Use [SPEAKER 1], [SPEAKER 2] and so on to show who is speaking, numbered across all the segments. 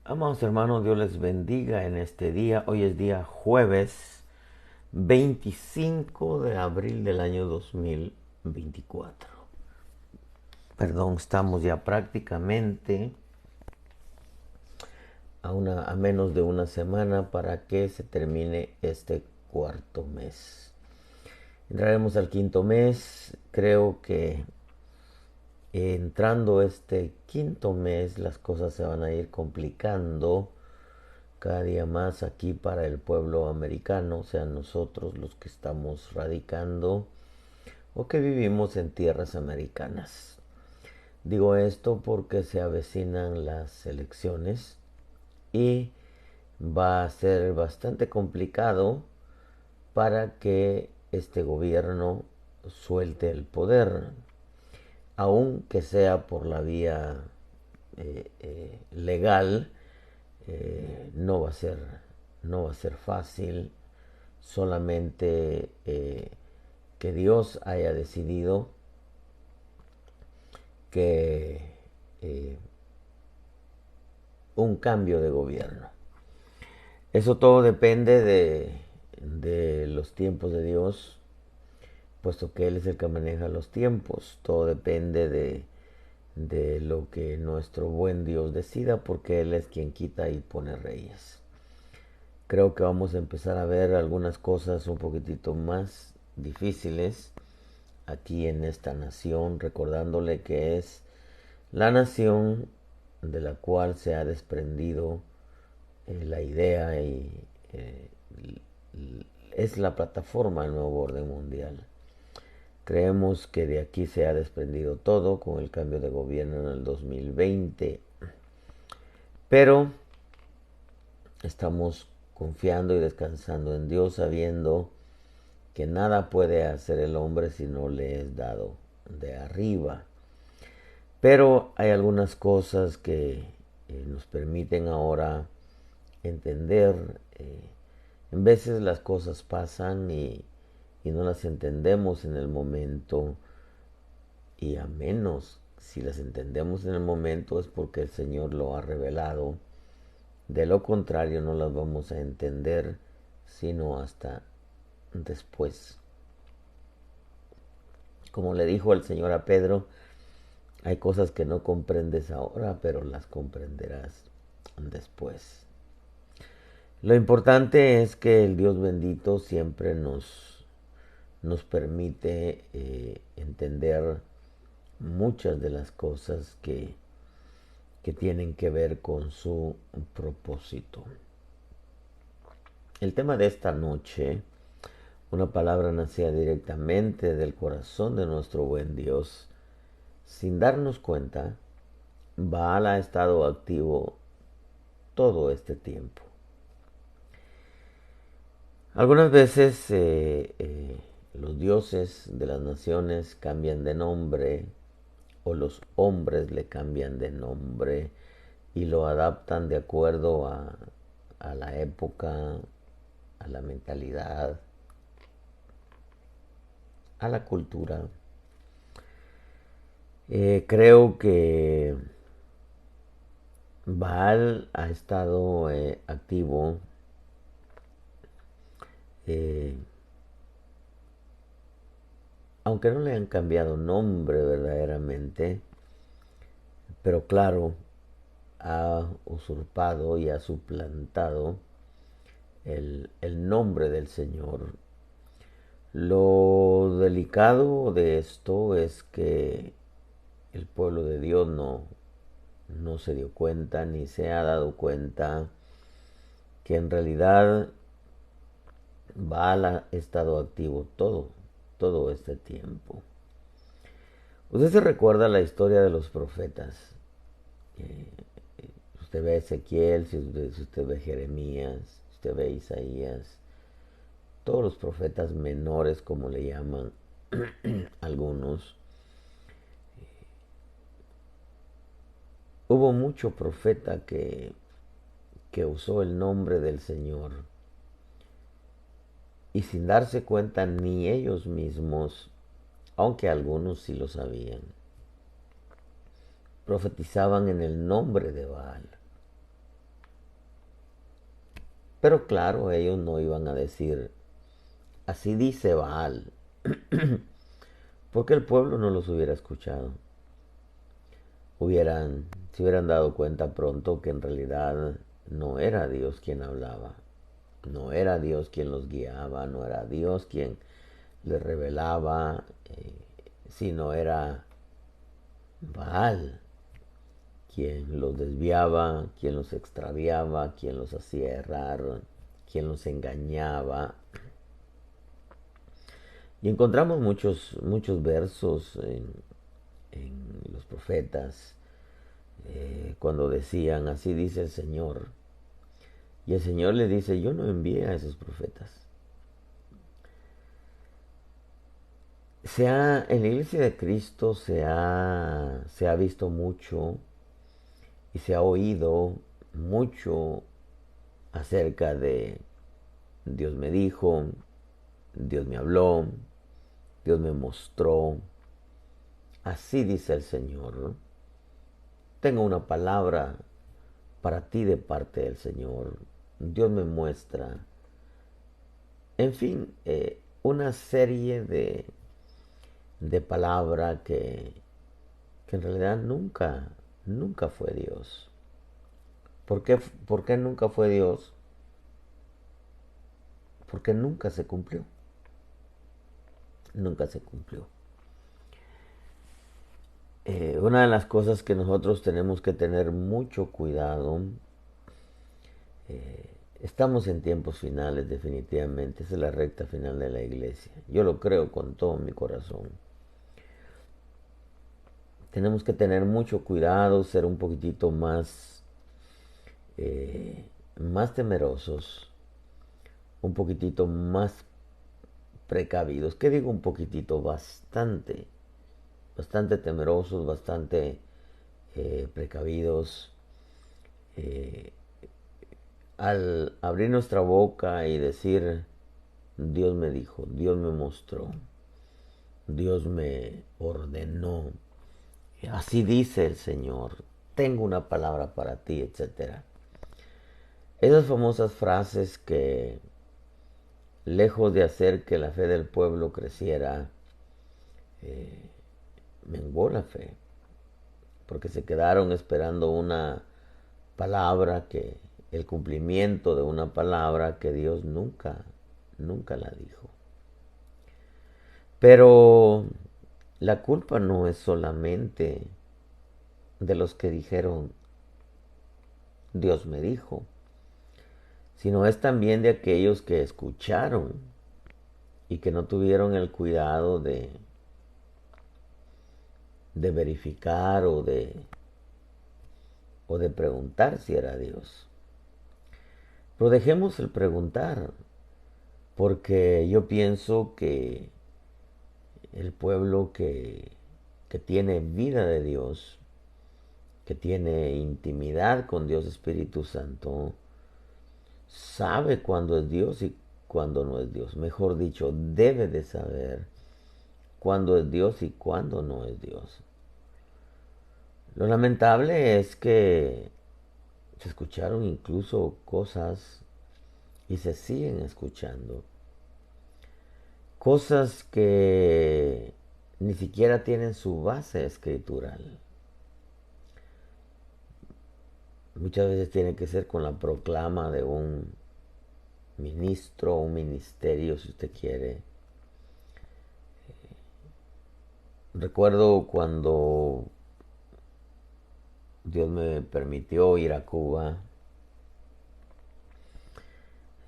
[SPEAKER 1] Amados hermanos, Dios les bendiga en este día. Hoy es día jueves 25 de abril del año 2024. Perdón, estamos ya prácticamente a menos de una semana para que se termine este cuarto mes. Entraremos al quinto mes. Creo que entrando este quinto mes las cosas se van a ir complicando cada día más aquí para el pueblo americano, o sea, nosotros los que estamos radicando o que vivimos en tierras americanas. Digo esto porque se avecinan las elecciones y va a ser bastante complicado para que este gobierno suelte el poder, aunque sea por la vía legal. No va a ser fácil. Solamente que Dios haya decidido que un cambio de gobierno. Eso todo depende de los tiempos de Dios, puesto que Él es el que maneja los tiempos. Todo depende de lo que nuestro buen Dios decida, porque Él es quien quita y pone reyes. Creo que vamos a empezar a ver algunas cosas un poquitito más difíciles aquí en esta nación, recordándole que es la nación de la cual se ha desprendido la idea y eh, es la plataforma del nuevo orden mundial. Creemos que de aquí se ha desprendido todo con el cambio de gobierno en el 2020, pero estamos confiando y descansando en Dios, sabiendo que nada puede hacer el hombre si no le es dado de arriba. Pero hay algunas cosas que nos permiten ahora entender. En veces las cosas pasan y no las entendemos en el momento, y a menos si las entendemos en el momento es porque el Señor lo ha revelado. De lo contrario no las vamos a entender sino hasta después. Como le dijo el Señor a Pedro, hay cosas que no comprendes ahora, pero las comprenderás después. Lo importante es que el Dios bendito siempre nos permite entender muchas de las cosas que tienen que ver con su propósito. El tema de esta noche, una palabra nacida directamente del corazón de nuestro buen Dios. Sin darnos cuenta, Baal ha estado activo todo este tiempo. Algunas veces los dioses de las naciones cambian de nombre, o los hombres le cambian de nombre y lo adaptan de acuerdo a la época, a la mentalidad, a la cultura. Creo que Baal ha estado activo eh, aunque no le han cambiado nombre verdaderamente, pero claro, ha usurpado y ha suplantado el nombre del Señor. Lo delicado de esto es que el pueblo de Dios no se dio cuenta ni se ha dado cuenta que en realidad Baal ha estado activo todo este tiempo. Usted se recuerda la historia de los profetas. Eh, Usted ve a Ezequiel, si usted ve Jeremías, si usted ve Isaías, todos los profetas menores, como le llaman algunos. Hubo mucho profeta que usó el nombre del Señor y sin darse cuenta ni ellos mismos, aunque algunos sí lo sabían, profetizaban en el nombre de Baal. Pero claro, ellos no iban a decir, así dice Baal, porque el pueblo no los hubiera escuchado. Se hubieran dado cuenta pronto que en realidad no era Dios quien hablaba, no era Dios quien los guiaba, no era Dios quien les revelaba, sino era Baal quien los desviaba, quien los extraviaba, quien los hacía errar, quien los engañaba. Y encontramos muchos versos en los profetas cuando decían, así dice el Señor. Y el Señor le dice, yo no envié a esos profetas. En la iglesia de Cristo se ha visto mucho y se ha oído mucho acerca de Dios me dijo, Dios me habló, Dios me mostró. Así dice el Señor. Tengo una palabra para ti de parte del Señor. Dios me muestra. En fin, una serie de palabra que en realidad nunca fue Dios. ¿Por qué nunca fue Dios? Porque nunca se cumplió. Nunca se cumplió. Una de las cosas que nosotros tenemos que tener mucho cuidado, estamos en tiempos finales definitivamente, esa es la recta final de la iglesia. Yo lo creo con todo mi corazón. Tenemos que tener mucho cuidado, ser un poquitito más temerosos, un poquitito más precavidos. ¿Qué digo un poquitito? Bastante temerosos, bastante precavidos. Al abrir nuestra boca y decir, Dios me dijo, Dios me mostró, Dios me ordenó, así dice el Señor, tengo una palabra para ti, etcétera. Esas famosas frases que, lejos de hacer que la fe del pueblo creciera, menguó la fe, porque se quedaron esperando una palabra el cumplimiento de una palabra que Dios nunca la dijo. Pero la culpa no es solamente de los que dijeron Dios me dijo, sino es también de aquellos que escucharon y que no tuvieron el cuidado de verificar o de preguntar si era Dios. Pero dejemos el preguntar, porque yo pienso que el pueblo que tiene vida de Dios, que tiene intimidad con Dios Espíritu Santo, sabe cuándo es Dios y cuándo no es Dios. Mejor dicho, debe de saber cuándo es Dios y cuándo no es Dios. Lo lamentable es que se escucharon incluso cosas y se siguen escuchando. Cosas que ni siquiera tienen su base escritural. Muchas veces tiene que ser con la proclama de un ministro o un ministerio, si usted quiere. Recuerdo cuando Dios me permitió ir a Cuba.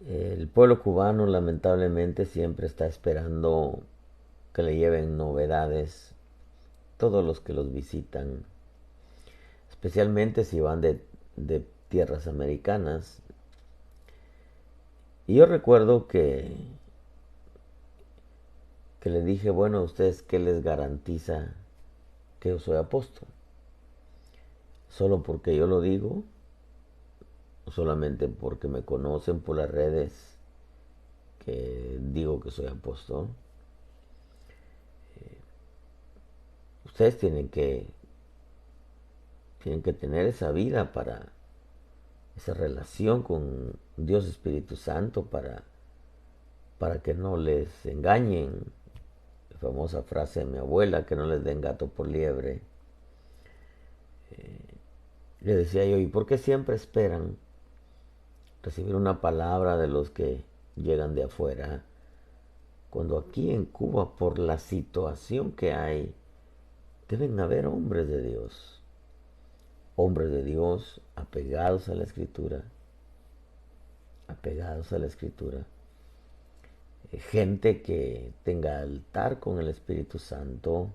[SPEAKER 1] El pueblo cubano lamentablemente siempre está esperando que le lleven novedades todos los que los visitan, especialmente si van de tierras americanas. Y yo recuerdo que le dije, bueno, a ustedes, ¿qué les garantiza que yo soy apóstol? ¿Solo porque yo lo digo? ¿O solamente porque me conocen por las redes que digo que soy apóstol? Ustedes tienen que tener esa vida esa relación con Dios Espíritu Santo para que no les engañen. La famosa frase de mi abuela, que no les den gato por liebre. Le decía yo, ¿y por qué siempre esperan recibir una palabra de los que llegan de afuera? Cuando aquí en Cuba, por la situación que hay, deben haber hombres de Dios apegados a la Escritura, gente que tenga altar con el Espíritu Santo.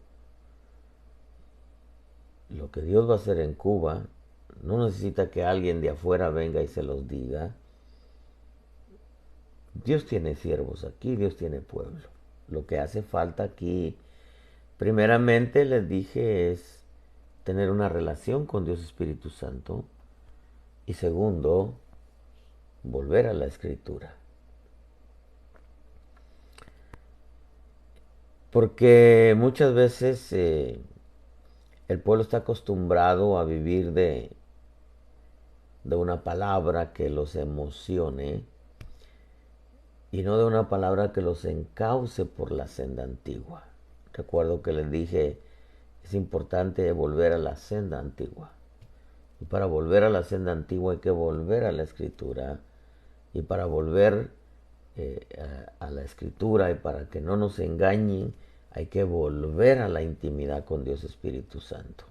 [SPEAKER 1] Lo que Dios va a hacer en Cuba no necesita que alguien de afuera venga y se los diga. Dios tiene siervos aquí, Dios tiene pueblo. Lo que hace falta aquí, primeramente les dije, es tener una relación con Dios Espíritu Santo. Y segundo, volver a la Escritura. Porque muchas veces el pueblo está acostumbrado a vivir de una palabra que los emocione y no de una palabra que los encauce por la senda antigua. Recuerdo que les dije, es importante volver a la senda antigua. Y para volver a la senda antigua hay que volver a la Escritura. Y para volver a la Escritura y para que no nos engañen, hay que volver a la intimidad con Dios Espíritu Santo.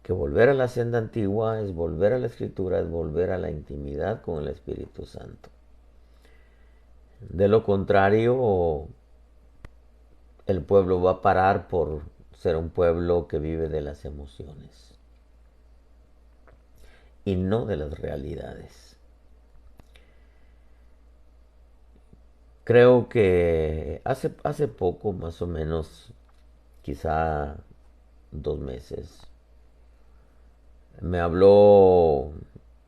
[SPEAKER 1] Que volver a la senda antigua es volver a la Escritura, es volver a la intimidad con el Espíritu Santo. De lo contrario, el pueblo va a parar por ser un pueblo que vive de las emociones y no de las realidades. Creo que hace poco, más o menos, quizá 2 meses, me habló,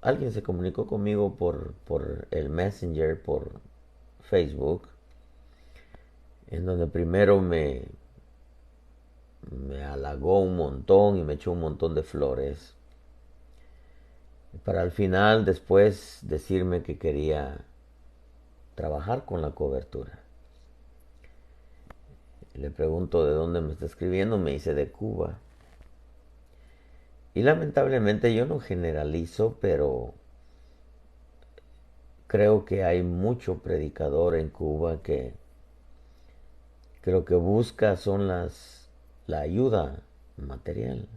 [SPEAKER 1] alguien se comunicó conmigo por el Messenger, por Facebook, en donde primero me halagó un montón y me echó un montón de flores, para al final después decirme que quería trabajar con la cobertura. Le pregunto de dónde me está escribiendo, me dice de Cuba. Y lamentablemente yo no generalizo, pero creo que hay mucho predicador en Cuba que lo que busca son la ayuda material.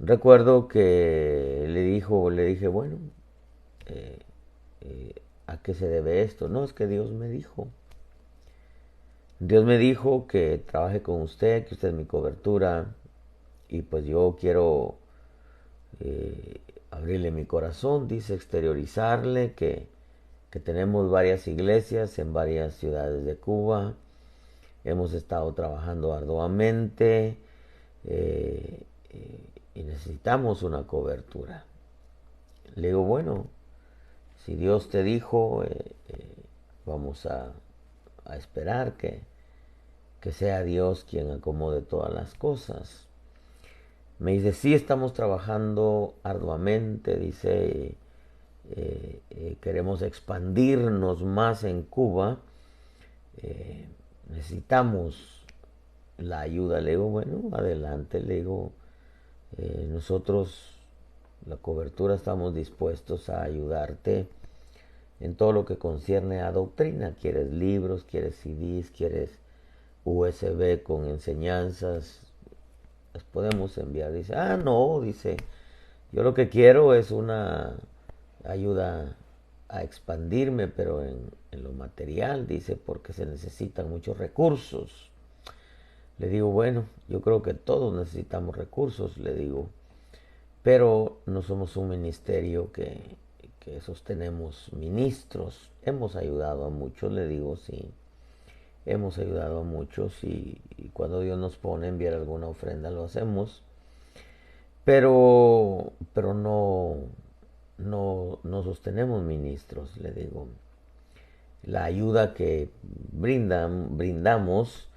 [SPEAKER 1] Recuerdo que le dije, bueno, ¿a qué se debe esto? No, es que Dios me dijo. Dios me dijo que trabaje con usted, que usted es mi cobertura, y pues yo quiero abrirle mi corazón, dice, exteriorizarle que tenemos varias iglesias en varias ciudades de Cuba. Hemos estado trabajando arduamente y necesitamos una cobertura. Le digo, bueno, si Dios te dijo, vamos a esperar que sea Dios quien acomode todas las cosas. Me dice, sí, estamos trabajando arduamente, dice, queremos expandirnos más en Cuba, necesitamos la ayuda. Le digo, bueno, adelante, le digo, nosotros, la cobertura, estamos dispuestos a ayudarte en todo lo que concierne a doctrina. ¿Quieres libros? ¿Quieres CDs? ¿Quieres USB con enseñanzas? Las podemos enviar. Dice, no, dice, yo lo que quiero es una ayuda a expandirme, pero en lo material, dice, porque se necesitan muchos recursos. Le digo, bueno, yo creo que todos necesitamos recursos, le digo, pero no somos un ministerio que sostenemos ministros. Hemos ayudado a muchos, le digo, sí, hemos ayudado a muchos y cuando Dios nos pone a enviar alguna ofrenda lo hacemos, pero no sostenemos ministros, le digo. La ayuda que brindamos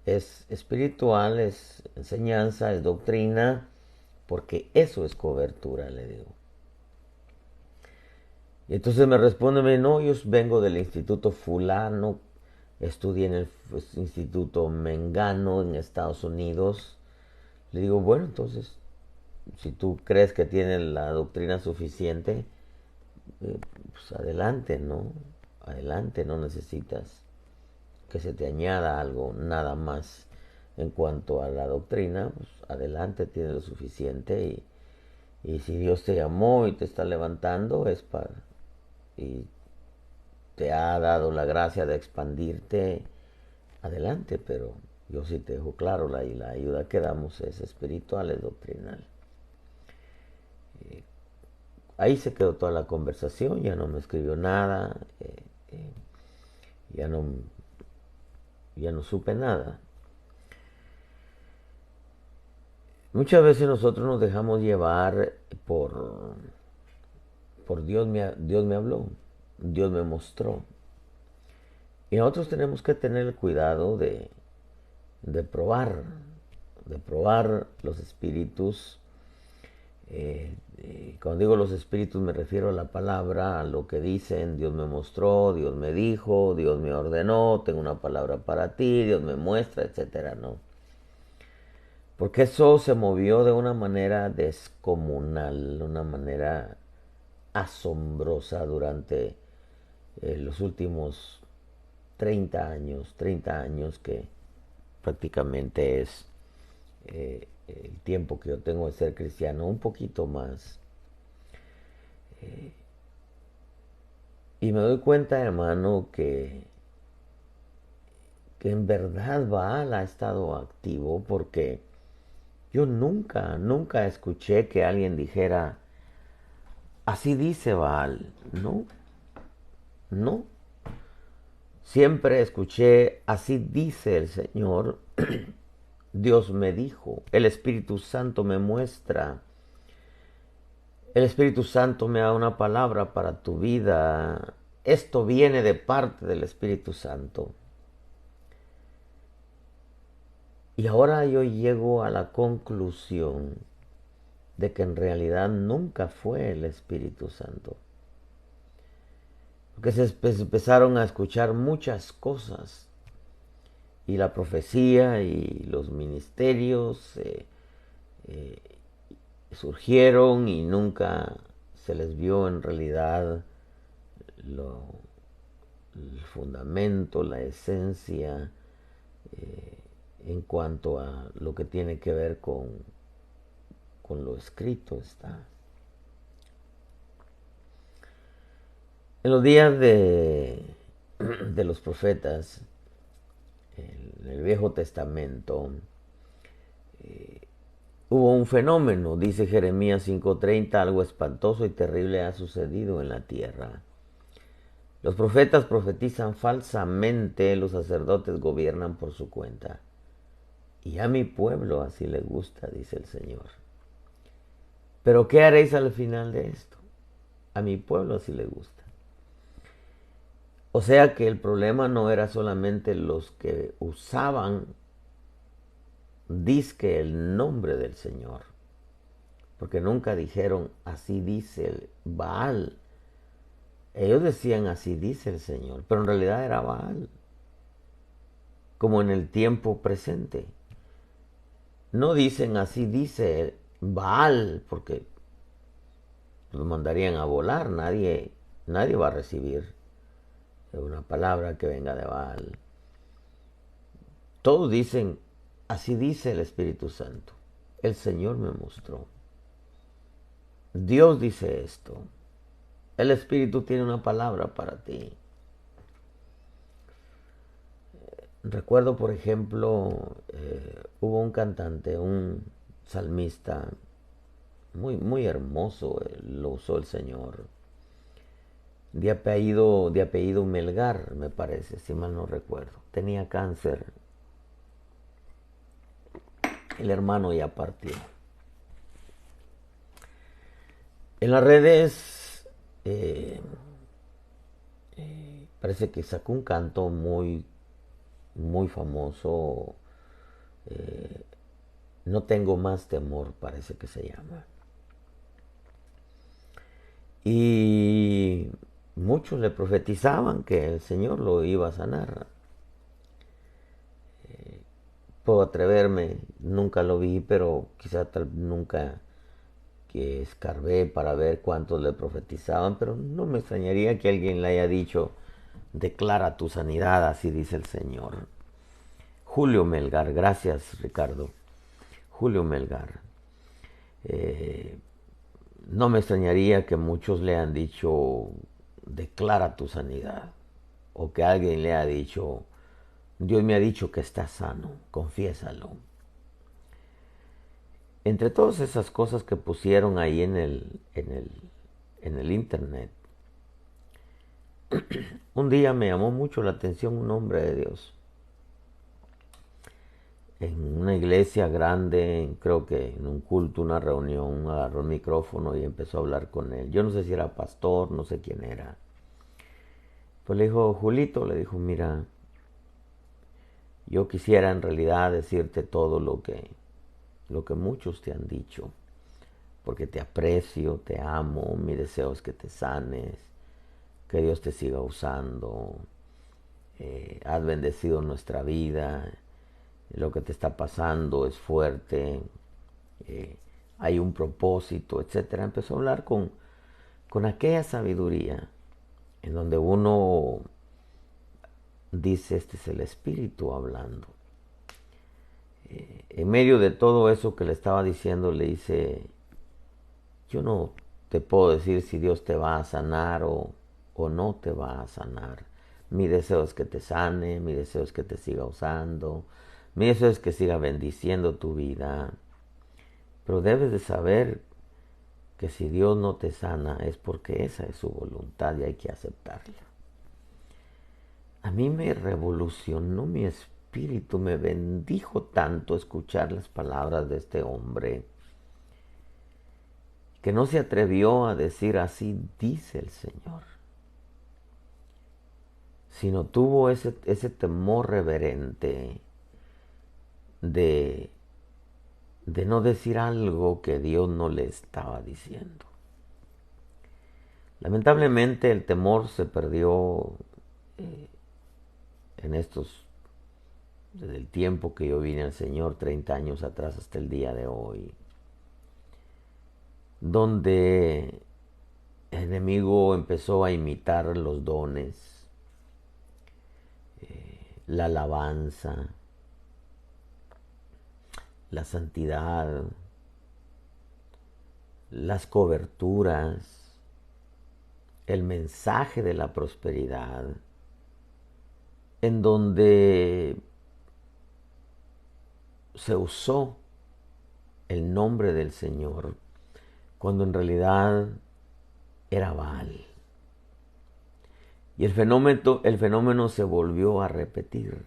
[SPEAKER 1] es espiritual, es enseñanza, es doctrina, porque eso es cobertura, le digo. Y entonces me responde, no, yo vengo del instituto fulano, estudié en el instituto Mengano en Estados Unidos. Le digo, bueno, entonces, si tú crees que tienes la doctrina suficiente, pues adelante, ¿no? Adelante, no necesitas que se te añada algo, nada más. En cuanto a la doctrina, pues adelante, tienes lo suficiente y si Dios te llamó y te está levantando es para y te ha dado la gracia de expandirte, adelante, pero yo sí te dejo claro, la ayuda que damos es espiritual, es doctrinal. Ahí se quedó toda la conversación, ya no me escribió nada, ya no, ya no supe nada. Muchas veces nosotros nos dejamos llevar por Dios me habló, Dios me mostró. Y nosotros tenemos que tener el cuidado de probar, de probar los espíritus. Cuando digo los espíritus me refiero a la palabra, a lo que dicen, Dios me mostró, Dios me dijo, Dios me ordenó, tengo una palabra para ti, Dios me muestra, etcétera, ¿no? Porque eso se movió de una manera descomunal, de una manera asombrosa durante los últimos 30 años que prácticamente es el tiempo que yo tengo de ser cristiano, un poquito más. Y me doy cuenta, hermano, que en verdad Baal ha estado activo porque yo nunca escuché que alguien dijera, así dice Baal. No, no. Siempre escuché, así dice el Señor, Dios me dijo, el Espíritu Santo me muestra, el Espíritu Santo me da una palabra para tu vida. Esto viene de parte del Espíritu Santo. Y ahora yo llego a la conclusión de que en realidad nunca fue el Espíritu Santo. Porque se empezaron a escuchar muchas cosas. Y la profecía y los ministerios surgieron y nunca se les vio en realidad el fundamento, la esencia en cuanto a lo que tiene que ver con lo escrito está. En los días de los profetas, en el Viejo Testamento, hubo un fenómeno, dice Jeremías 5:30, algo espantoso y terrible ha sucedido en la tierra. Los profetas profetizan falsamente, los sacerdotes gobiernan por su cuenta. Y a mi pueblo así le gusta, dice el Señor. Pero ¿qué haréis al final de esto? A mi pueblo así le gusta. O sea que el problema no era solamente los que usaban dizque el nombre del Señor, porque nunca dijeron así dice el Baal. Ellos decían así dice el Señor, pero en realidad era Baal, como en el tiempo presente. No dicen así dice Baal, porque los mandarían a volar, nadie va a recibir una palabra que venga de Baal. Todos dicen, así dice el Espíritu Santo. El Señor me mostró. Dios dice esto. El Espíritu tiene una palabra para ti. Recuerdo, por ejemplo, hubo un cantante, un salmista muy hermoso, lo usó el Señor. De apellido Melgar, me parece, si mal no recuerdo. Tenía cáncer. El hermano ya partió. En las redes parece que sacó un canto muy famoso No tengo más temor, parece que se llama. Y muchos le profetizaban que el Señor lo iba a sanar. Puedo atreverme, nunca lo vi, pero quizá nunca que escarbé para ver cuántos le profetizaban, pero no me extrañaría que alguien le haya dicho, declara tu sanidad, así dice el Señor. Julio Melgar, gracias Ricardo. Julio Melgar. Eh, no me extrañaría que muchos le han dicho, declara tu sanidad. O que alguien le ha dicho, Dios me ha dicho que estás sano, confiésalo. Entre todas esas cosas que pusieron ahí en el internet, un día me llamó mucho la atención un hombre de Dios. En una iglesia grande, creo que en un culto, una reunión, agarró el micrófono y empezó a hablar con él. Yo no sé si era pastor, no sé quién era. Pues le dijo, Julito, le dijo, mira, yo quisiera en realidad decirte todo lo que muchos te han dicho, porque te aprecio, te amo, mi deseo es que te sanes, que Dios te siga usando, has bendecido nuestra vida, lo que te está pasando es fuerte, eh, hay un propósito, etcétera. Empezó a hablar con aquella sabiduría en donde uno dice, este es el Espíritu hablando. En medio de todo eso que le estaba diciendo, le dice, yo no te puedo decir si Dios te va a sanar o no te va a sanar. Mi deseo es que te sane, mi deseo es que te siga usando, mi deseo es que siga bendiciendo tu vida. Pero debes de saber que si Dios no te sana es porque esa es su voluntad y hay que aceptarla. A mí me revolucionó mi espíritu, me bendijo tanto escuchar las palabras de este hombre que no se atrevió a decir así dice el Señor, sino tuvo ese temor reverente de, de no decir algo que Dios no le estaba diciendo. Lamentablemente el temor se perdió en desde el tiempo que yo vine al Señor, 30 años atrás hasta el día de hoy, donde el enemigo empezó a imitar los dones, la alabanza, la santidad, las coberturas, el mensaje de la prosperidad, en donde se usó el nombre del Señor cuando en realidad era Baal. Y el fenómeno se volvió a repetir,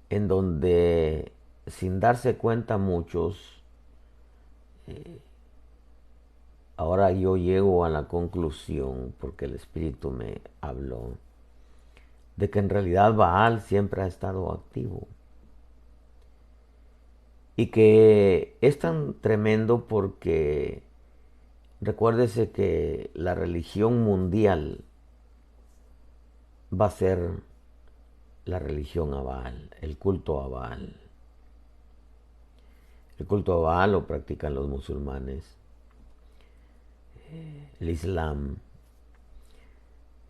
[SPEAKER 1] en donde sin darse cuenta muchos, ahora yo llego a la conclusión, porque el Espíritu me habló, de que en realidad Baal siempre ha estado activo. Y que es tan tremendo porque recuérdese que la religión mundial va a ser la religión a Baal, el culto a Baal. El culto a Baal lo practican los musulmanes, el Islam.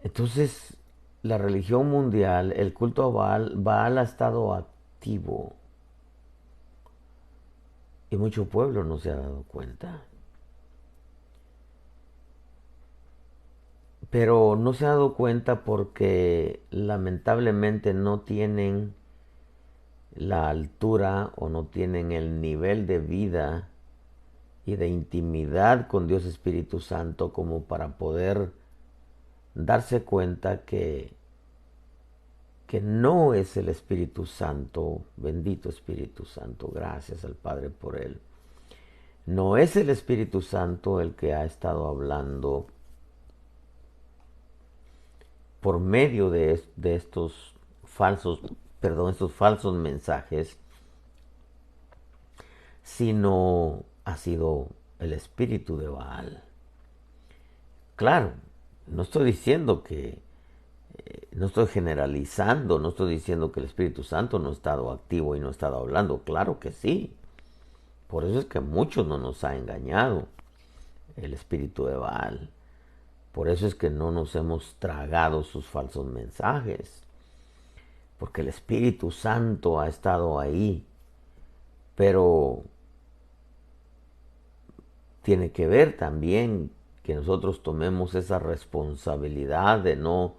[SPEAKER 1] Entonces, la religión mundial, el culto a Baal ha estado activo y mucho pueblo no se ha dado cuenta. Pero no se ha dado cuenta porque lamentablemente no tienen la altura o no tienen el nivel de vida y de intimidad con Dios Espíritu Santo como para poder darse cuenta que no es el Espíritu Santo, bendito Espíritu Santo, gracias al Padre por él. No es el Espíritu Santo el que ha estado hablando por medio de estos falsos mensajes, sino ha sido el espíritu de Baal. Claro, no estoy diciendo que, no estoy generalizando, no estoy diciendo que el Espíritu Santo no ha estado activo y no ha estado hablando. Claro que sí. Por eso es que muchos no nos ha engañado el espíritu de Baal. Por eso es que no nos hemos tragado sus falsos mensajes. Porque el Espíritu Santo ha estado ahí. Pero tiene que ver también que nosotros tomemos esa responsabilidad de no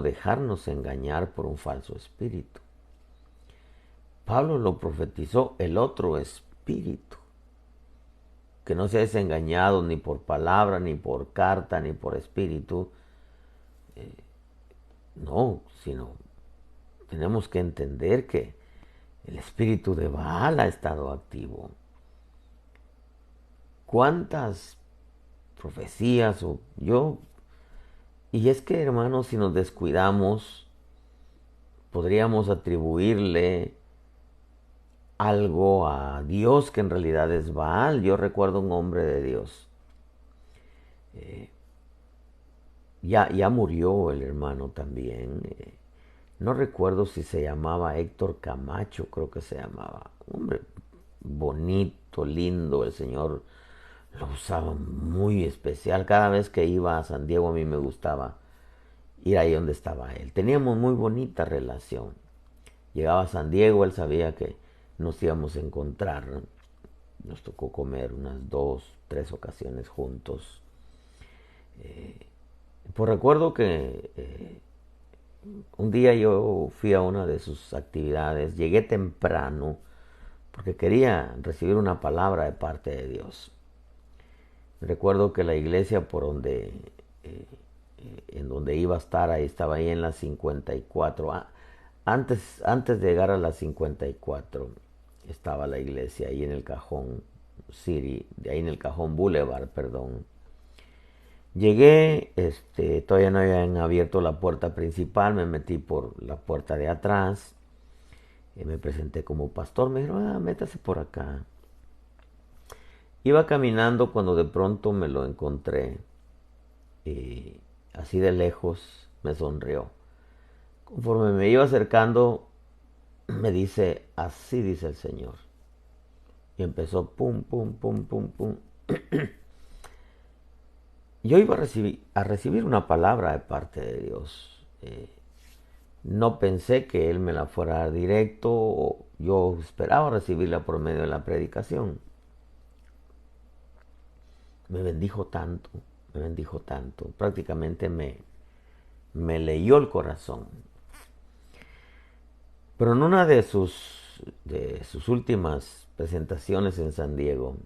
[SPEAKER 1] dejarnos engañar por un falso espíritu. Pablo lo profetizó, el otro espíritu, que no seas engañado ni por palabra, ni por carta, ni por espíritu. No, sino tenemos que entender que el espíritu de Baal ha estado activo. ¿Cuántas profecías y es que, hermanos, si nos descuidamos, podríamos atribuirle algo a Dios que en realidad es Baal. Yo recuerdo un hombre de Dios. Ya murió el hermano también. No recuerdo si se llamaba Héctor Camacho, creo que se llamaba. Hombre, bonito, lindo, el Señor lo usaba muy especial. Cada vez que iba a San Diego a mí me gustaba ir ahí donde estaba él. Teníamos muy bonita relación. Llegaba a San Diego, él sabía que nos íbamos a encontrar, ¿no? Nos tocó comer unas 2, 3 ocasiones juntos. Pues recuerdo que un día yo fui a una de sus actividades, llegué temprano porque quería recibir una palabra de parte de Dios. Recuerdo que la iglesia por donde, en donde iba a estar, ahí estaba ahí en la 54. Antes de llegar a la 54 estaba la iglesia ahí en el Cajón City, de ahí en el Cajón Boulevard, perdón. Llegué, todavía no habían abierto la puerta principal, me metí por la puerta de atrás, me presenté como pastor, me dijeron, métase por acá. Iba caminando cuando de pronto me lo encontré y así de lejos me sonrió. Conforme me iba acercando, me dice, así dice el Señor. Y empezó pum, pum, pum, pum, pum. Yo iba a recibir una palabra de parte de Dios. No pensé que Él me la fuera a dar directo. Yo esperaba recibirla por medio de la predicación. Me bendijo tanto, me bendijo tanto. Prácticamente me leyó el corazón. Pero en una de sus últimas presentaciones en San Diego,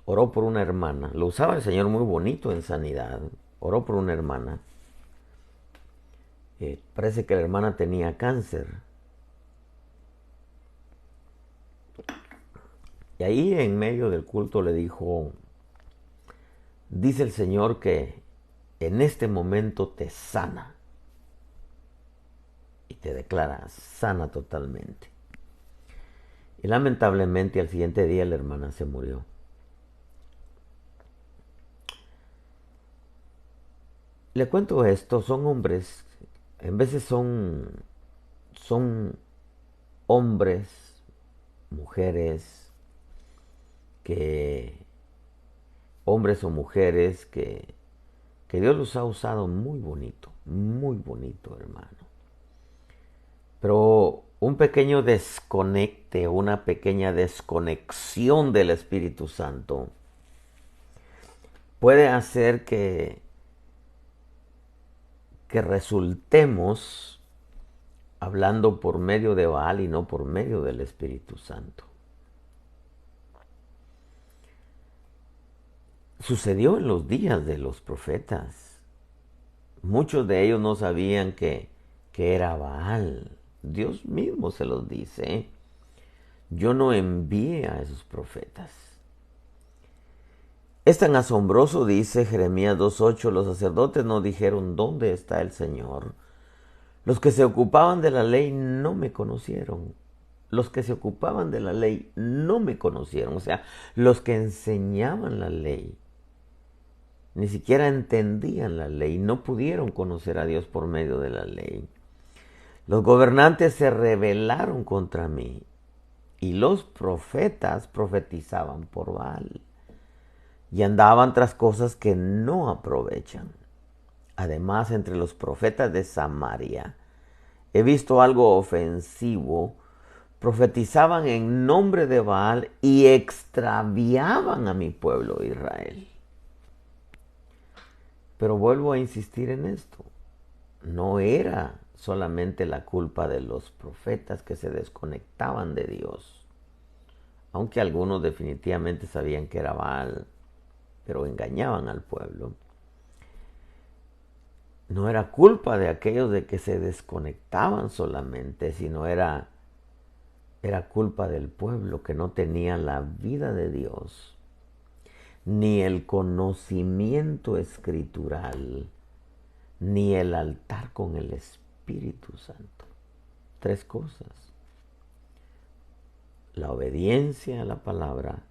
[SPEAKER 1] oró por una hermana. Lo usaba el Señor muy bonito en sanidad. Oró por una hermana. Parece que la hermana tenía cáncer. Y ahí en medio del culto le dijo, dice el Señor que en este momento te sana. Y te declara sana totalmente. Y lamentablemente al siguiente día la hermana se murió. Le cuento esto, son hombres, en veces son hombres, mujeres, hombres o mujeres que Dios los ha usado muy bonito, hermano. Pero un pequeño desconecte, una pequeña desconexión del Espíritu Santo puede hacer que resultemos hablando por medio de Baal y no por medio del Espíritu Santo. Sucedió en los días de los profetas. Muchos de ellos no sabían que era Baal. Dios mismo se los dice. Yo no envié a esos profetas. Es tan asombroso, dice Jeremías 2:8, los sacerdotes no dijeron dónde está el Señor. Los que se ocupaban de la ley no me conocieron. Los que se ocupaban de la ley no me conocieron. O sea, los que enseñaban la ley ni siquiera entendían la ley, no pudieron conocer a Dios por medio de la ley. Los gobernantes se rebelaron contra mí y los profetas profetizaban por Baal y andaban tras cosas que no aprovechan. Además, entre los profetas de Samaria he visto algo ofensivo. Profetizaban en nombre de Baal y extraviaban a mi pueblo Israel. Pero vuelvo a insistir en esto. No era solamente la culpa de los profetas que se desconectaban de Dios, aunque algunos definitivamente sabían que era Baal, pero engañaban al pueblo. No era culpa de aquellos de que se desconectaban solamente, sino era culpa del pueblo que no tenía la vida de Dios, ni el conocimiento escritural, ni el altar con el Espíritu Santo. 3 cosas. La obediencia a la palabra,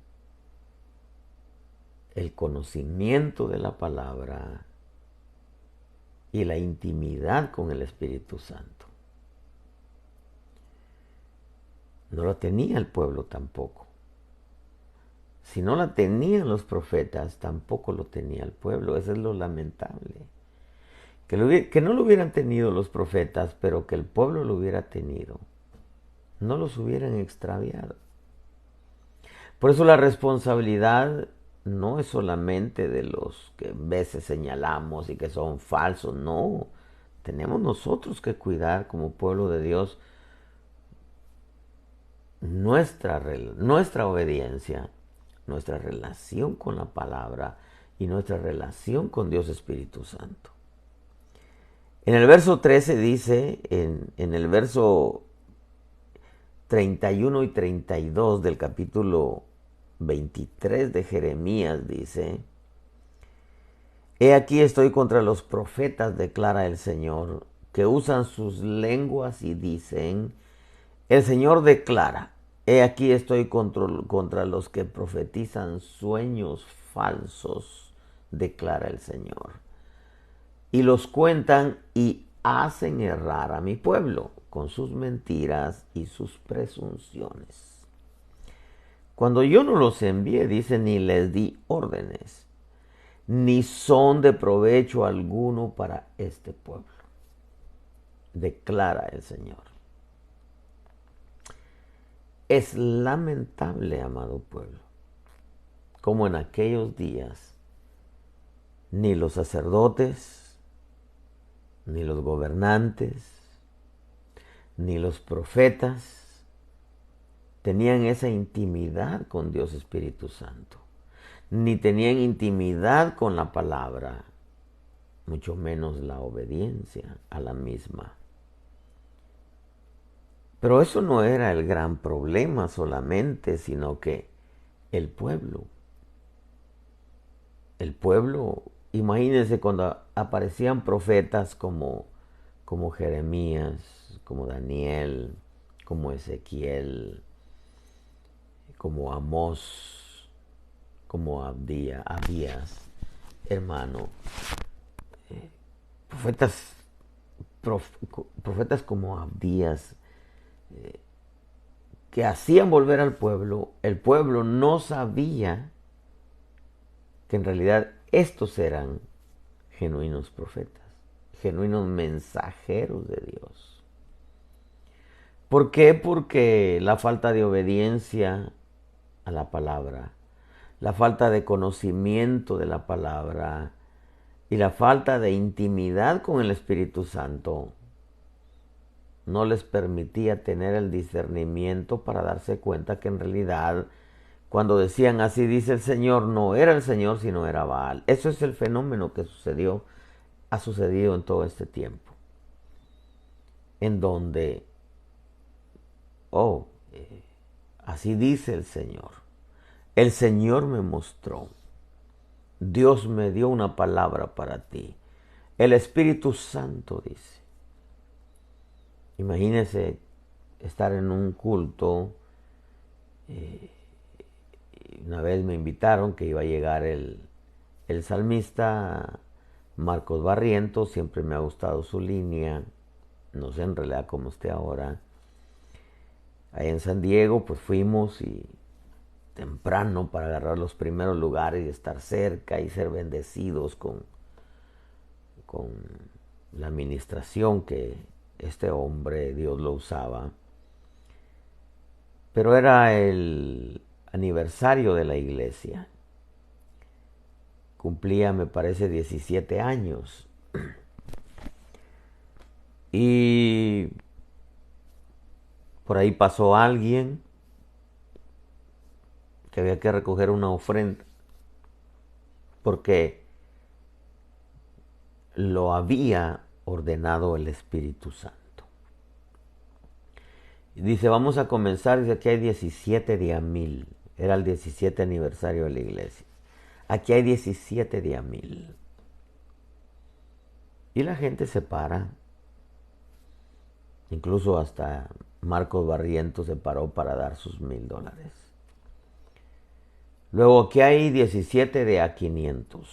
[SPEAKER 1] el conocimiento de la palabra y la intimidad con el Espíritu Santo. No la tenía el pueblo tampoco. Si no la tenían los profetas, tampoco lo tenía el pueblo. Eso es lo lamentable. Que no lo hubieran tenido los profetas, pero que el pueblo lo hubiera tenido. No los hubieran extraviado. Por eso la responsabilidad no es solamente de los que a veces señalamos y que son falsos. No, tenemos nosotros que cuidar como pueblo de Dios nuestra obediencia, nuestra relación con la palabra y nuestra relación con Dios Espíritu Santo. En el verso 13 dice, en el verso 31 y 32 del capítulo 23 de Jeremías dice: He aquí estoy contra los profetas, declara el Señor, que usan sus lenguas y dicen, el Señor declara, he aquí estoy contra los que profetizan sueños falsos, declara el Señor, y los cuentan y hacen errar a mi pueblo con sus mentiras y sus presunciones. Cuando yo no los envié, dice, ni les di órdenes, ni son de provecho alguno para este pueblo, declara el Señor. Es lamentable, amado pueblo, como en aquellos días ni los sacerdotes, ni los gobernantes, ni los profetas tenían esa intimidad con Dios Espíritu Santo, ni tenían intimidad con la palabra, mucho menos la obediencia a la misma. Pero eso no era el gran problema solamente, sino que el pueblo, imagínense cuando aparecían profetas como Jeremías, como Daniel, como Ezequiel, como Amós, como Abías, hermano, profetas como Abdías, que hacían volver al pueblo. El pueblo no sabía que en realidad estos eran genuinos profetas, genuinos mensajeros de Dios. ¿Por qué? Porque la falta de obediencia a la palabra, la falta de conocimiento de la palabra y la falta de intimidad con el Espíritu Santo no les permitía tener el discernimiento para darse cuenta que en realidad cuando decían así dice el Señor, no era el Señor sino era Baal. Eso es el fenómeno que ha sucedido en todo este tiempo, en donde así dice el Señor me mostró, Dios me dio una palabra para ti, el Espíritu Santo dice, Imagínense estar en un culto. Una vez me invitaron que iba a llegar el salmista Marcos Barrientos. Siempre me ha gustado su línea. No sé en realidad cómo esté ahora. Ahí en San Diego pues fuimos y temprano para agarrar los primeros lugares y estar cerca y ser bendecidos con la administración que este hombre Dios lo usaba. Pero era el aniversario de la iglesia. Cumplía, me parece, 17 años. Y por ahí pasó alguien que había que recoger una ofrenda porque lo había ordenado el Espíritu Santo. Y dice, vamos a comenzar, dice, aquí hay 17 de a 1000. Era el 17 aniversario de la iglesia. Aquí hay 17 de a 1000. Y la gente se para. Incluso hasta Marcos Barrientos se paró para dar sus $1000. Luego aquí hay 17 de a 500.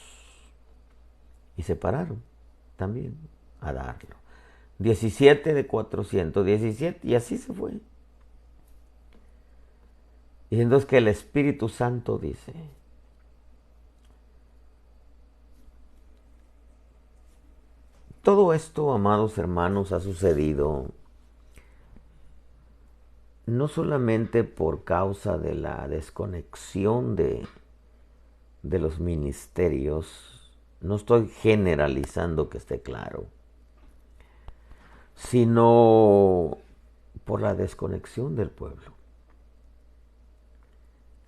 [SPEAKER 1] Y se pararon también a darlo. 17 de 400, 17, y así se fue. Y entonces que el Espíritu Santo dice, todo esto, amados hermanos, ha sucedido no solamente por causa de la desconexión de los ministerios, no estoy generalizando, que esté claro, sino por la desconexión del pueblo.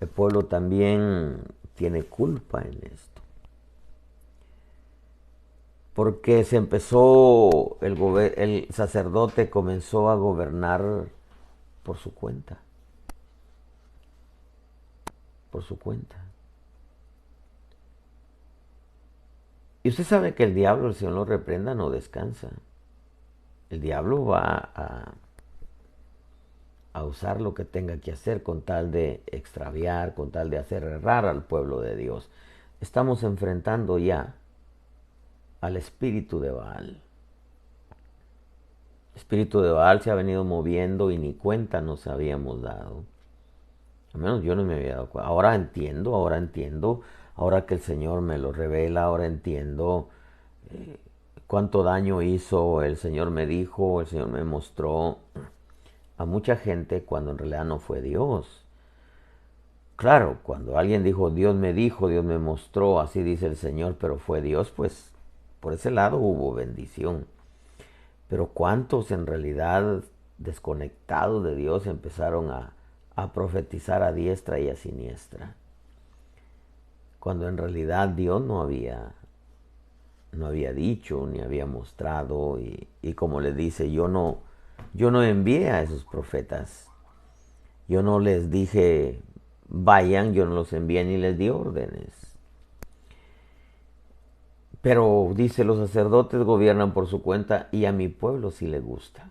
[SPEAKER 1] El pueblo también tiene culpa en esto. Porque se empezó, el sacerdote comenzó a gobernar por su cuenta. Por su cuenta. Y usted sabe que el diablo, el Señor lo reprenda, no descansa. El diablo va a usar lo que tenga que hacer con tal de extraviar, con tal de hacer errar al pueblo de Dios. Estamos enfrentando ya al espíritu de Baal. El espíritu de Baal se ha venido moviendo y ni cuenta nos habíamos dado. Al menos yo no me había dado cuenta. Ahora entiendo, ahora que el Señor me lo revela, ahora entiendo cuánto daño hizo. El Señor me dijo, el Señor me mostró a mucha gente cuando en realidad no fue Dios. Claro, cuando alguien dijo, Dios me mostró, así dice el Señor, pero fue Dios, pues por ese lado hubo bendición. Pero cuántos en realidad desconectados de Dios empezaron a profetizar a diestra y a siniestra, cuando en realidad Dios no había dicho ni había mostrado, y como le dice, yo no envié a esos profetas, yo no les dije vayan, yo no los envié ni les di órdenes. Pero dice, los sacerdotes gobiernan por su cuenta y a mi pueblo sí le gusta.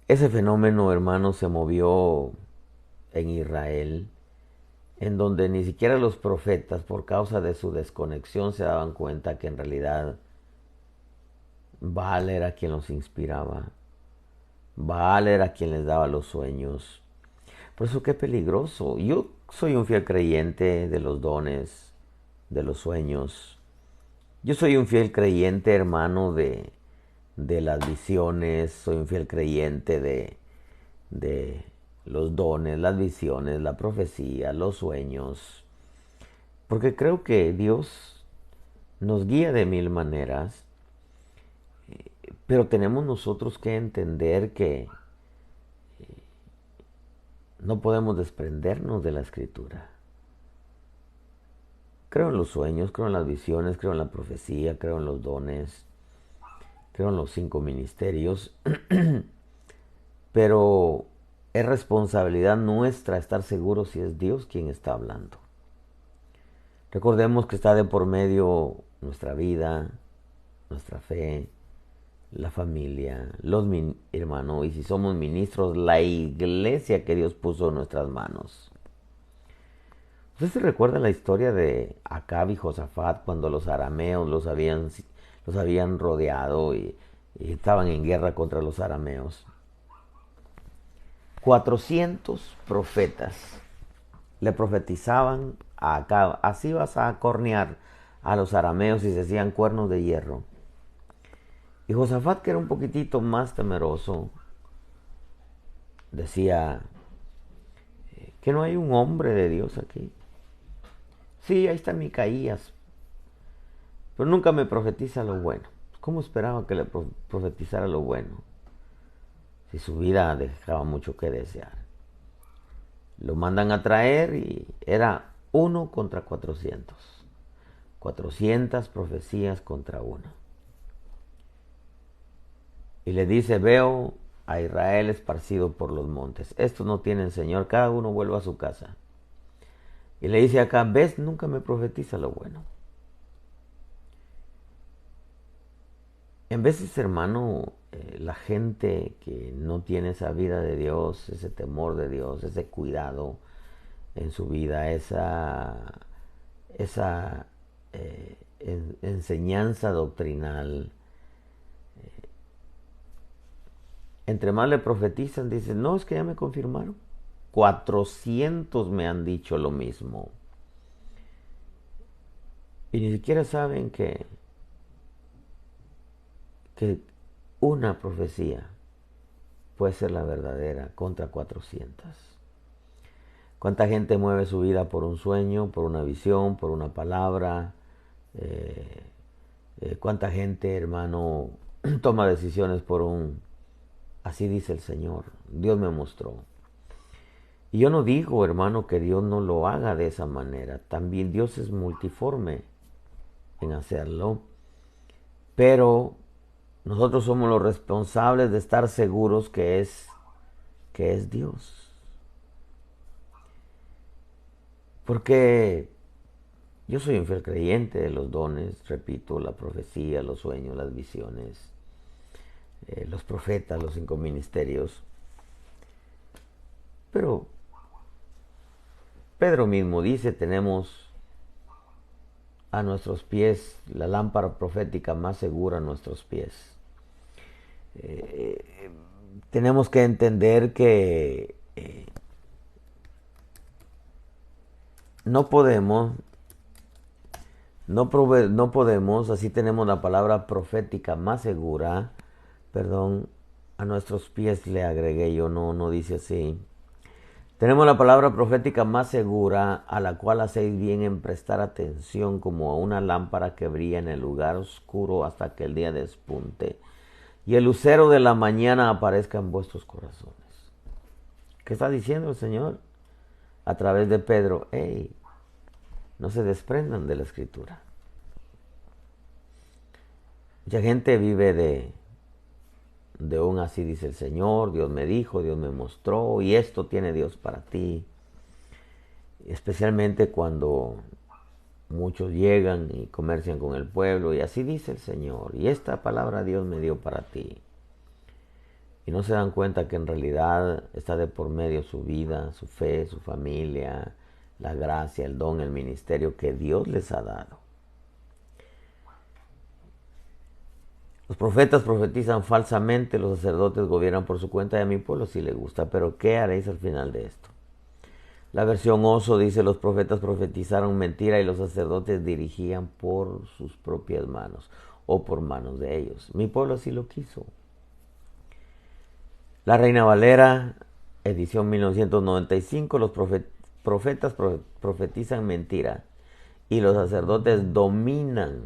[SPEAKER 1] Ese fenómeno, hermano, se movió en Israel, en donde ni siquiera los profetas, por causa de su desconexión, se daban cuenta que en realidad Baal era quien los inspiraba. Baal era quien les daba los sueños. Por eso qué peligroso. Yo soy un fiel creyente de los dones, de los sueños. Yo soy un fiel creyente, hermano, de las visiones. Soy un fiel creyente de los dones, las visiones, la profecía, los sueños. Porque creo que Dios nos guía de mil maneras, pero tenemos nosotros que entender que no podemos desprendernos de la Escritura. Creo en los sueños, creo en las visiones, creo en la profecía, creo en los dones, creo en los 5 ministerios, pero es responsabilidad nuestra estar seguros si es Dios quien está hablando. Recordemos que está de por medio nuestra vida, nuestra fe, la familia, hermanos, y si somos ministros, la iglesia que Dios puso en nuestras manos. ¿Usted se recuerda la historia de Acab y Josafat cuando los arameos los habían rodeado y estaban en guerra contra los arameos? 400 profetas le profetizaban a Acab: así vas a cornear a los arameos y se hacían cuernos de hierro. Y Josafat, que era un poquitito más temeroso, decía que no hay un hombre de Dios aquí. Sí, ahí está Micaías, pero nunca me profetiza lo bueno. ¿Cómo esperaba que le profetizara lo bueno si su vida dejaba mucho que desear? Lo mandan a traer y era 1 contra 400. 400 profecías contra 1. Y le dice: veo a Israel esparcido por los montes. Estos no tienen Señor, cada uno vuelva a su casa. Y le dice acá: ves, nunca me profetiza lo bueno. En veces, hermano, la gente que no tiene esa vida de Dios, ese temor de Dios, ese cuidado en su vida, esa enseñanza doctrinal, entre más le profetizan, dicen: no, es que ya me confirmaron. 400 me han dicho lo mismo. Y ni siquiera saben que una profecía puede ser la verdadera contra 400. ¿Cuánta gente mueve su vida por un sueño, por una visión, por una palabra? ¿Cuánta gente, hermano, toma decisiones por así dice el Señor, Dios me mostró? Y yo no digo, hermano, que Dios no lo haga de esa manera. También Dios es multiforme en hacerlo. Pero nosotros somos los responsables de estar seguros que es Dios. Porque yo soy un fiel creyente de los dones, repito, la profecía, los sueños, las visiones, los profetas, los 5 ministerios. Pero Pedro mismo dice: tenemos a nuestros pies la lámpara profética más segura a nuestros pies. Tenemos que entender que no podemos, así tenemos la palabra profética más segura, a nuestros pies le agregué yo, no dice así. Tenemos la palabra profética más segura, a la cual hacéis bien en prestar atención, como a una lámpara que brilla en el lugar oscuro hasta que el día despunte y el lucero de la mañana aparezca en vuestros corazones. ¿Qué está diciendo el Señor a través de Pedro? Hey, no se desprendan de la Escritura. Mucha gente vive de un así dice el Señor, Dios me dijo, Dios me mostró, y esto tiene Dios para ti. Especialmente cuando muchos llegan y comercian con el pueblo, y así dice el Señor, y esta palabra Dios me dio para ti. Y no se dan cuenta que en realidad está de por medio su vida, su fe, su familia, la gracia, el don, el ministerio que Dios les ha dado. Los profetas profetizan falsamente, los sacerdotes gobiernan por su cuenta, y a mi pueblo sí le gusta. Pero ¿qué haréis al final de esto? La versión Oso dice: los profetas profetizaron mentira y los sacerdotes dirigían por sus propias manos o por manos de ellos. Mi pueblo así lo quiso. La Reina Valera, edición 1995, los profetas profetizan mentira y los sacerdotes dominan,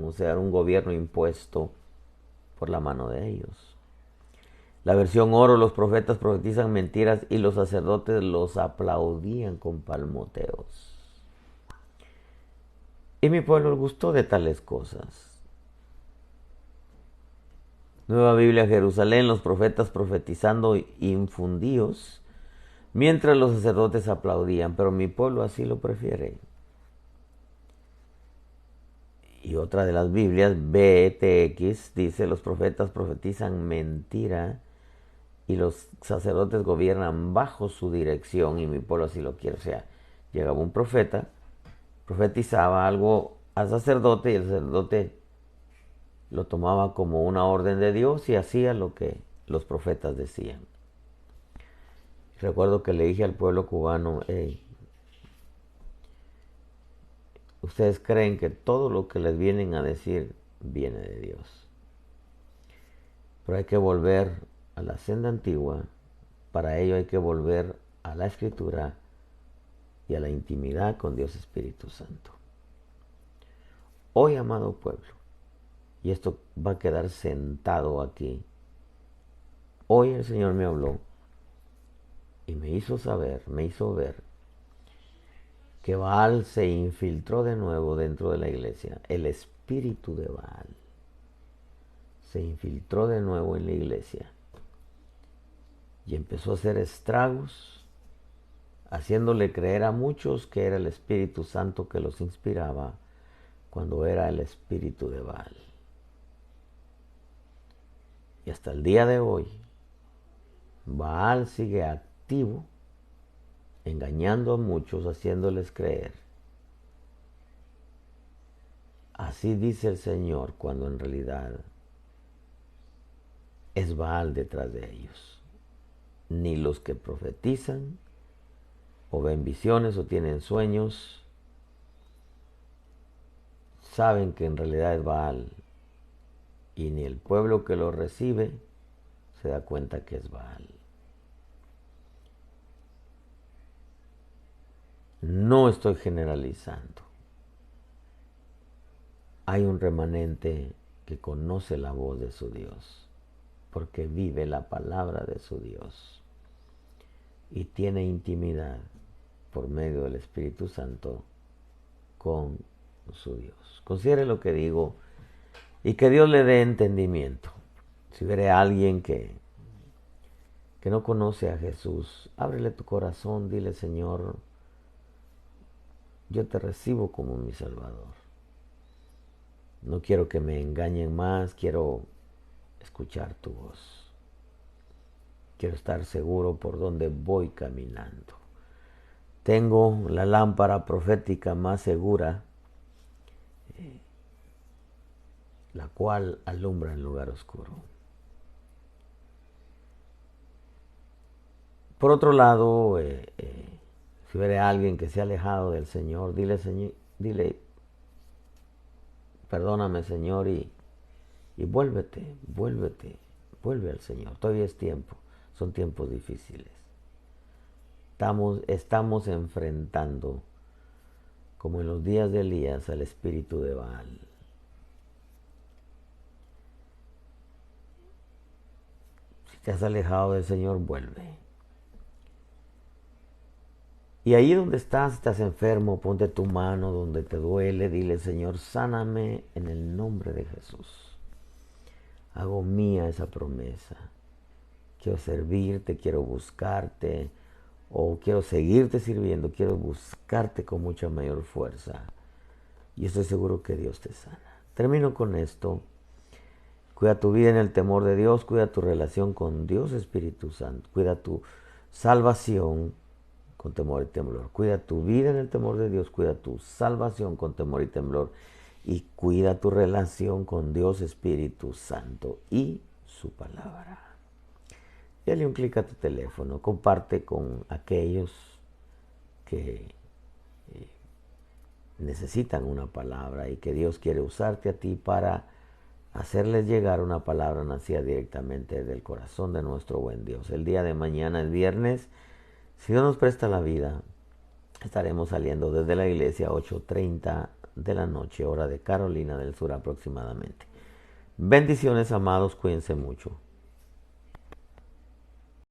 [SPEAKER 1] o sea, un gobierno impuesto por la mano de ellos. La versión Oro: los profetas profetizan mentiras y los sacerdotes los aplaudían con palmoteos. Y mi pueblo le gustó de tales cosas. Nueva Biblia Jerusalén: los profetas profetizando infundíos, mientras los sacerdotes aplaudían, pero mi pueblo así lo prefiere. Y otra de las Biblias, BTX, dice, los profetas profetizan mentira y los sacerdotes gobiernan bajo su dirección y mi pueblo así lo quiere. O sea, llegaba un profeta, profetizaba algo al sacerdote y el sacerdote lo tomaba como una orden de Dios y hacía lo que los profetas decían. Recuerdo que le dije al pueblo cubano, hey, ustedes creen que todo lo que les vienen a decir viene de Dios. Pero hay que volver a la senda antigua. Para ello hay que volver a la Escritura y a la intimidad con Dios Espíritu Santo. Hoy, amado pueblo, y esto va a quedar sentado aquí, hoy el Señor me habló y me hizo saber, me hizo ver que Baal se infiltró de nuevo dentro de la iglesia. El espíritu de Baal se infiltró de nuevo en la iglesia y empezó a hacer estragos, haciéndole creer a muchos que era el Espíritu Santo que los inspiraba, cuando era el espíritu de Baal. Y hasta el día de hoy, Baal sigue activo, engañando a muchos, haciéndoles creer. Así dice el Señor, cuando en realidad es Baal detrás de ellos. Ni los que profetizan, o ven visiones, o tienen sueños, saben que en realidad es Baal. Y ni el pueblo que lo recibe se da cuenta que es Baal. No estoy generalizando. Hay un remanente que conoce la voz de su Dios, porque vive la palabra de su Dios y tiene intimidad por medio del Espíritu Santo con su Dios. Considere lo que digo y que Dios le dé entendimiento. Si hubiera alguien que no conoce a Jesús, ábrele tu corazón, dile: Señor, yo te recibo como mi Salvador. No quiero que me engañen más, quiero escuchar tu voz. Quiero estar seguro por dónde voy caminando. Tengo la lámpara profética más segura, la cual alumbra en lugar oscuro. Por otro lado, si hubiera alguien que se ha alejado del Señor, dile, perdóname, Señor, y vuelve al Señor. Todavía es tiempo, son tiempos difíciles. Estamos enfrentando, como en los días de Elías, al espíritu de Baal. Si te has alejado del Señor, vuelve. Y ahí donde estás enfermo, ponte tu mano donde te duele, dile: Señor, sáname en el nombre de Jesús. Hago mía esa promesa. Quiero servirte, quiero buscarte, o quiero seguirte sirviendo, quiero buscarte con mucha mayor fuerza. Y estoy seguro que Dios te sana. Termino con esto. Cuida tu vida en el temor de Dios, cuida tu relación con Dios Espíritu Santo, cuida tu salvación con temor y temblor. Cuida tu vida en el temor de Dios, cuida tu salvación con temor y temblor, y cuida tu relación con Dios Espíritu Santo y su palabra. Dale un clic a tu teléfono, comparte con aquellos que necesitan una palabra y que Dios quiere usarte a ti para hacerles llegar una palabra nacida directamente del corazón de nuestro buen Dios. El día de mañana es viernes. Si Dios nos presta la vida, estaremos saliendo desde la iglesia a 8:30 de la noche, hora de Carolina del Sur aproximadamente. Bendiciones, amados, cuídense mucho.